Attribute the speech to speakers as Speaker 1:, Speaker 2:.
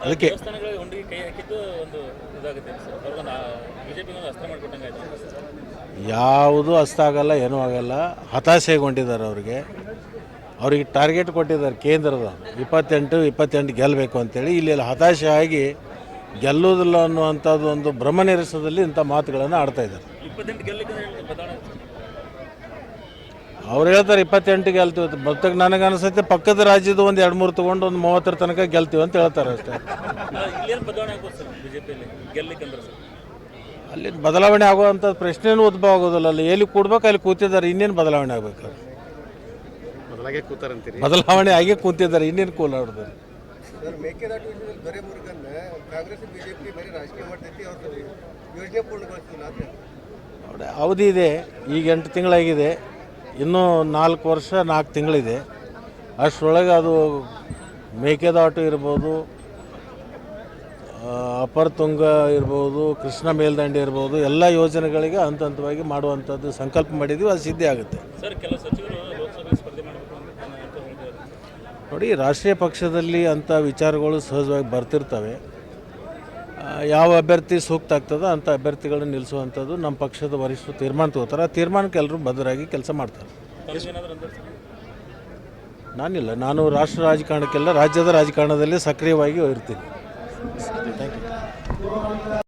Speaker 1: ಅದಕ್ಕೆ
Speaker 2: ದೇವಸ್ಥಾನಗಳಿಗೆ ಹೊಂದಿಗೆ ಕೈ ಹಾಕಿದ್ದು ಒಂದು ಇದಾಗುತ್ತೆ ಸರ್. ಅವ್ರಿಗೊಂದು ಬಿಜೆಪಿಗೆ ಒಂದು ಅಸ್ತ್ರ ಮಾಡಿಕೊಟ್ಟಂಗೆ ಆಯ್ತು.
Speaker 1: ಯಾವುದೂ ಅಸ್ತ ಆಗಲ್ಲ, ಏನೂ ಆಗಲ್ಲ. ಹತಾಶೆಗೊಂಡಿದ್ದಾರೆ ಅವ್ರಿಗೆ ಟಾರ್ಗೆಟ್ ಕೊಟ್ಟಿದ್ದಾರೆ ಕೇಂದ್ರದ 28 ಗೆಲ್ಲಬೇಕು ಅಂತೇಳಿ. ಇಲ್ಲಿ ಹತಾಶೆ ಆಗಿ ಗೆಲ್ಲುವುದಿಲ್ಲ ಅನ್ನುವಂಥದ್ದು ಒಂದು ಭ್ರಮನಿರಸದಲ್ಲಿ ಇಂಥ ಮಾತುಗಳನ್ನು ಆಡ್ತಾ ಇದ್ದಾರೆ.
Speaker 2: 28 ಗೆಲ್ಲಕ್ಕೆ ಬದಲಾವಣೆ
Speaker 1: ಅವ್ರು ಹೇಳ್ತಾರೆ 28 ಗೆಲ್ತೀವಿ. ಬರ್ತಕ್ಕೆ ನನಗೆ ಅನಿಸುತ್ತೆ ಪಕ್ಕದ ರಾಜ್ಯದ ಒಂದು 2-3 ತೊಗೊಂಡು ಒಂದು 30 ತನಕ ಗೆಲ್ತೀವಿ ಅಂತ ಹೇಳ್ತಾರೆ ಅಷ್ಟೇ.
Speaker 2: ಇಲ್ಲೇನು ಬದಲಾವಣೆ ಆಗ್ಬೋದು ಸರ್ ಬಿಜೆಪಿಯಲ್ಲಿ ಗೆಲ್ಲಲಿಕ್ಕಂದ್ರೆ ಸರ್?
Speaker 1: ಅಲ್ಲಿ ಬದಲಾವಣೆ ಆಗುವಂಥ ಪ್ರಶ್ನೆನೂ ಉದ್ಭವ ಆಗೋದಿಲ್ಲ. ಅಲ್ಲಿ ಎಲ್ಲಿ ಕೂಡ್ಬೇಕು ಅಲ್ಲಿ ಕೂತಿದ್ದಾರೆ, ಇನ್ನೇನು ಬದಲಾವಣೆ ಆಗಬೇಕು? ಬದಲಾವಣೆ ಆಗೇ ಕೂತಿದ್ದಾರೆ, ಇನ್ನೇನು ಕೂಲಾಡ್ತಾರೆ.
Speaker 3: ಮೇಕೆದಾಟು ಯೋಜನೆಯಲ್ಲಿ ದೊರೆ ಮುರುಗನ್ ಕಾಂಗ್ರೆಸ್ ಬಿಜೆಪಿ ಬೇರೆ ರಾಜಕೀಯ ಮಾಡ್ತೈತಿ, ಅವ್ರ ಯೋಜನೆ ಪೂರ್ಣಗೊಳಿಸ್ತಿಲ್ಲ ಅಂತ
Speaker 1: ನೋಡಿ, ಅವಧಿ ಇದೆ. ಈಗ 8 ತಿಂಗಳಾಗಿದೆ, ಇನ್ನೂ 4 ವರ್ಷ 4 ತಿಂಗಳಿದೆ. ಅಷ್ಟರೊಳಗೆ ಅದು ಮೇಕೆದಾಟು ಇರ್ಬೋದು, ಅಪರ ತುಂಗ ಇರ್ಬೋದು, ಕೃಷ್ಣ ಮೇಲ್ದಂಡೆ ಇರ್ಬೋದು, ಎಲ್ಲ ಯೋಜನೆಗಳಿಗೆ ಹಂತ ಹಂತವಾಗಿ ಮಾಡುವಂಥದ್ದು ಸಂಕಲ್ಪ ಮಾಡಿದ್ದೀವಿ. ಅದು ಸಿದ್ಧಿ ಆಗುತ್ತೆ.
Speaker 2: ಸರ್, ಕೆಲವು ಸಚಿವರು ಲೋಕಸಭೆಗೆ ಸ್ಪರ್ಧೆ ಮಾಡಬೇಕು ಅಂತ ಹೇಳಿದ್ದಾರೆ.
Speaker 1: ನೋಡಿ, ರಾಷ್ಟ್ರೀಯ ಪಕ್ಷದಲ್ಲಿ ಅಂಥ ವಿಚಾರಗಳು ಸಹಜವಾಗಿ ಬರ್ತಿರ್ತವೆ. ಯಾವ ಅಭ್ಯರ್ಥಿ ಸೂಕ್ತ ಆಗ್ತದೋ ಅಂಥ ಅಭ್ಯರ್ಥಿಗಳನ್ನ ನಿಲ್ಲಿಸುವಂಥದ್ದು ನಮ್ಮ ಪಕ್ಷದ ವರಿಷ್ಠರು ತೀರ್ಮಾನ ತಗೋತಾರೆ. ಆ ತೀರ್ಮಾನಕ್ಕೆ ಎಲ್ಲರೂ ಬದ್ಧರಾಗಿ ಕೆಲಸ ಮಾಡ್ತಾರೆ. ನಾನಿಲ್ಲ, ನಾನು ರಾಷ್ಟ್ರ ರಾಜಕಾರಣಕ್ಕೆಲ್ಲ ರಾಜ್ಯದ ರಾಜಕಾರಣದಲ್ಲಿ ಸಕ್ರಿಯವಾಗಿ ಇರ್ತೀನಿ. Thank you.